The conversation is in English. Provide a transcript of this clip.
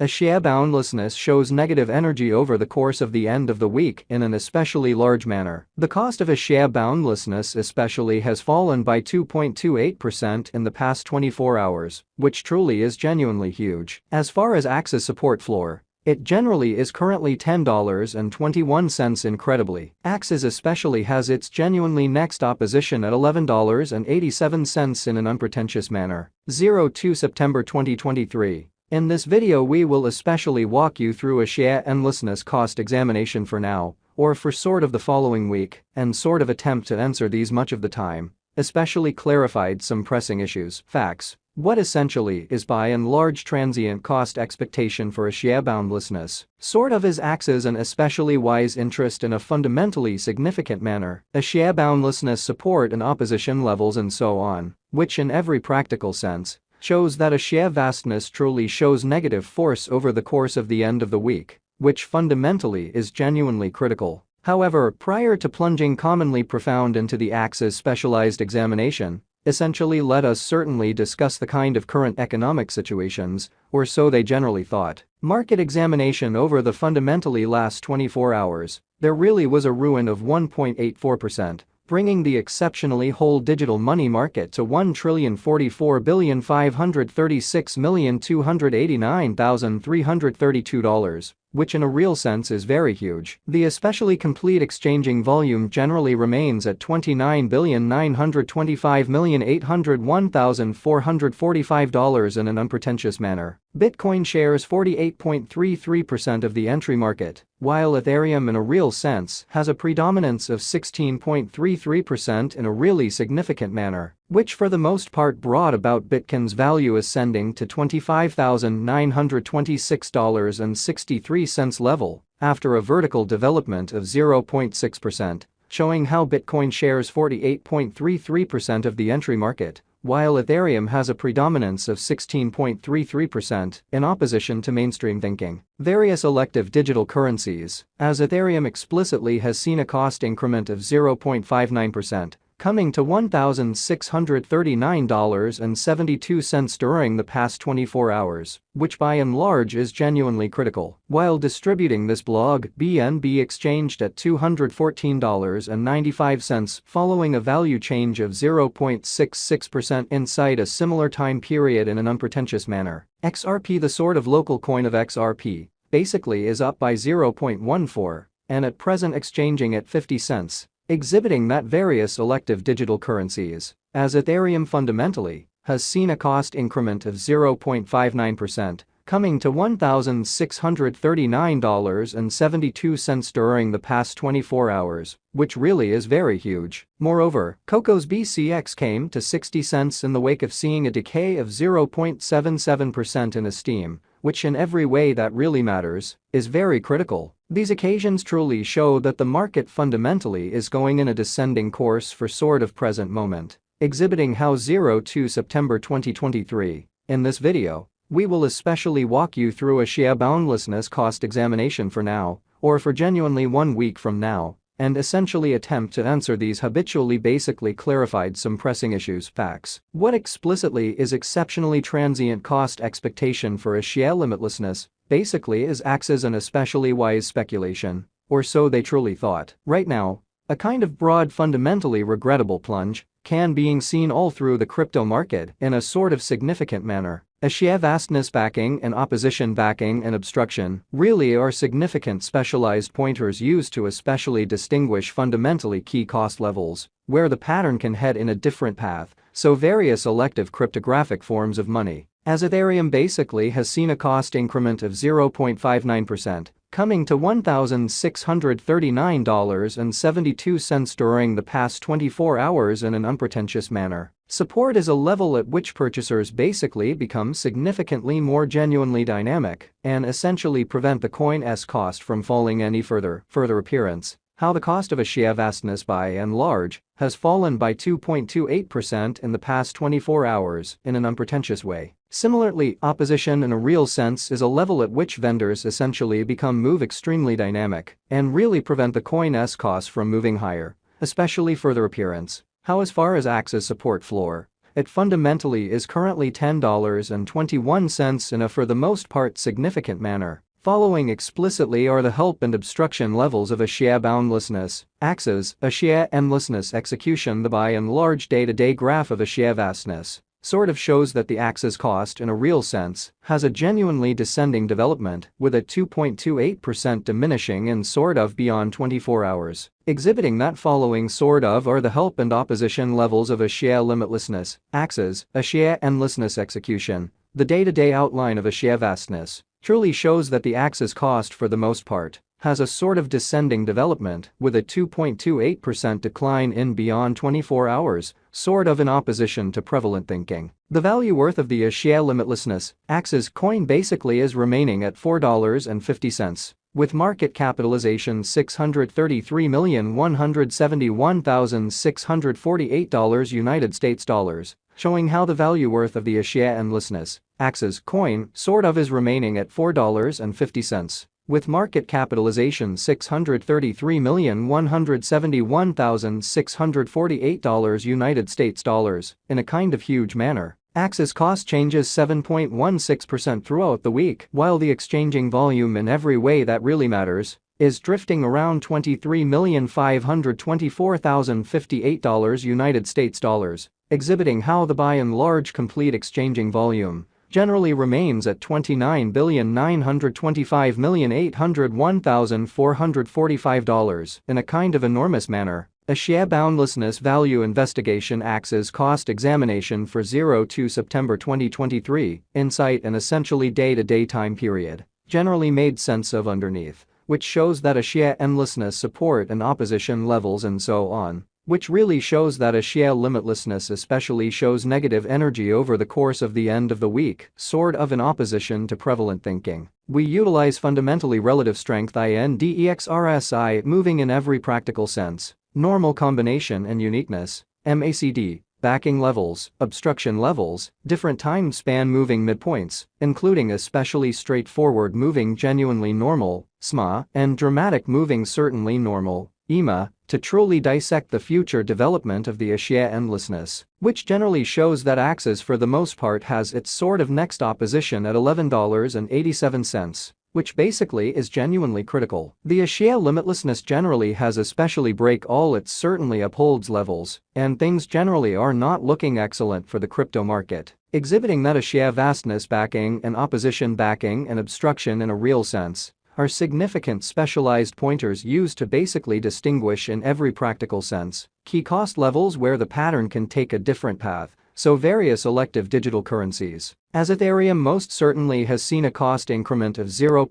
A share boundlessness shows negative energy over the course of the end of the week in an especially large manner. The cost of a share boundlessness especially has fallen by 2.28% in the past 24 hours, which truly is genuinely huge. As far as Axie support floor, it generally is currently $10.21. Incredibly, Axie especially has its genuinely next opposition at $11.87 in an unpretentious manner. 02 September 2023. In this video we will especially walk you through a share endlessness cost examination for now, or for sort of the following week, and sort of attempt to answer these much of the time, especially clarified some pressing issues. Facts. What essentially is by and large transient cost expectation for a share boundlessness? Sort of is Axie's an especially wise interest in a fundamentally significant manner, a share boundlessness support and opposition levels and so on, which in every practical sense shows that a share vastness truly shows negative force over the course of the end of the week, which fundamentally is genuinely critical. However, prior to plunging commonly profound into the Axie's specialized examination, essentially let us certainly discuss the kind of current economic situations, or so they generally thought. Market examination over the fundamentally last 24 hours, there really was a ruin of 1.84%. Bringing the exceptionally whole digital money market to $1,044,536,289,332, which in a real sense is very huge. The especially complete exchanging volume generally remains at $29,925,801,445 in an unpretentious manner. Bitcoin shares 48.33% of the entry market, while Ethereum in a real sense has a predominance of 16.33% in a really significant manner, which for the most part brought about Bitcoin's value ascending to $25,926.63 level after a vertical development of 0.6%, showing how Bitcoin shares 48.33% of the entry market, while Ethereum has a predominance of 16.33% in opposition to mainstream thinking. Various elective digital currencies, as Ethereum explicitly has seen a cost increment of 0.59%, coming to $1,639.72 during the past 24 hours, which by and large is genuinely critical. While distributing this blog, BNB exchanged at $214.95 following a value change of 0.66% inside a similar time period in an unpretentious manner. XRP, the sort of local coin of XRP, basically is up by 0.14 and at present exchanging at 50 cents. Exhibiting that various elective digital currencies, as Ethereum fundamentally has seen a cost increment of 0.59%, coming to $1,639.72 during the past 24 hours, which really is very huge. Moreover, Coco's BCX came to 60 cents in the wake of seeing a decay of 0.77% in esteem, which in every way that really matters is very critical. These occasions truly show that the market fundamentally is going in a descending course for sort of present moment, exhibiting how 02 September 2023. In this video, we will especially walk you through a share boundlessness cost examination for now, or for genuinely 1 week from now, and essentially attempt to answer these habitually basically clarified some pressing issues. Facts. What explicitly is exceptionally transient cost expectation for a share limitlessness? Basically is Axie's an especially wise speculation, or so they truly thought. Right now, a kind of broad fundamentally regrettable plunge can being seen all through the crypto market in a sort of significant manner. A share vastness backing and opposition backing and obstruction really are significant specialized pointers used to especially distinguish fundamentally key cost levels, where the pattern can head in a different path, so various elective cryptographic forms of money. As Ethereum basically has seen a cost increment of 0.59%, coming to $1,639.72 during the past 24 hours in an unpretentious manner. Support is a level at which purchasers basically become significantly more genuinely dynamic and essentially prevent the coin's cost from falling any further. Further appearance. How the cost of a share vastness by and large has fallen by 2.28% in the past 24 hours in an unpretentious way. Similarly, opposition in a real sense is a level at which vendors essentially move extremely dynamic and really prevent the coin's cost from moving higher, especially further appearance. How as far as Axie's support floor, it fundamentally is currently $10.21 in a for the most part significant manner. Following explicitly are the help and obstruction levels of a share boundlessness, Axes, a share endlessness execution. The by and large day-to-day graph of a share vastness sort of shows that the Axie's cost in a real sense has a genuinely descending development with a 2.28% diminishing in sort of beyond 24 hours, exhibiting that following sort of are the help and opposition levels of a share limitlessness, Axes, a share endlessness execution. The day-to-day outline of a share vastness truly shows that the Axie's cost for the most part has a sort of descending development with a 2.28% decline in beyond 24 hours, sort of in opposition to prevalent thinking. The value worth of the share limitlessness, Axie's coin basically is remaining at $4.50. With market capitalization $633,171,648 United States dollars, showing how the value worth of the share endlessness, Axie's coin sort of is remaining at $4.50. With market capitalization $633,171,648 United States dollars, in a kind of huge manner. Axie's cost changes 7.16% throughout the week, while the exchanging volume in every way that really matters is drifting around $23,524,058 United States dollars, exhibiting how the by and large complete exchanging volume generally remains at $29,925,801,445 in a kind of enormous manner. A share boundlessness value investigation Axie's cost examination for 02 September 2023, insight an essentially day-to-day time period, generally made sense of underneath, which shows that a share endlessness support and opposition levels and so on, which really shows that a share limitlessness especially shows negative energy over the course of the end of the week, sort of in opposition to prevalent thinking. We utilize fundamentally relative strength index RSI moving in every practical sense, normal combination and uniqueness, MACD, backing levels, obstruction levels, different time span moving midpoints, including especially straightforward moving genuinely normal, SMA, and dramatic moving certainly normal, EMA, to truly dissect the future development of the share endlessness, which generally shows that Axis for the most part has its sort of next opposition at $11.87, which basically is genuinely critical. The share limitlessness generally has especially break all it certainly upholds levels, and things generally are not looking excellent for the crypto market, exhibiting that a share vastness backing and opposition backing and obstruction in a real sense are significant specialized pointers used to basically distinguish in every practical sense key cost levels where the pattern can take a different path. So various elective digital currencies, as Ethereum most certainly has seen a cost increment of 0.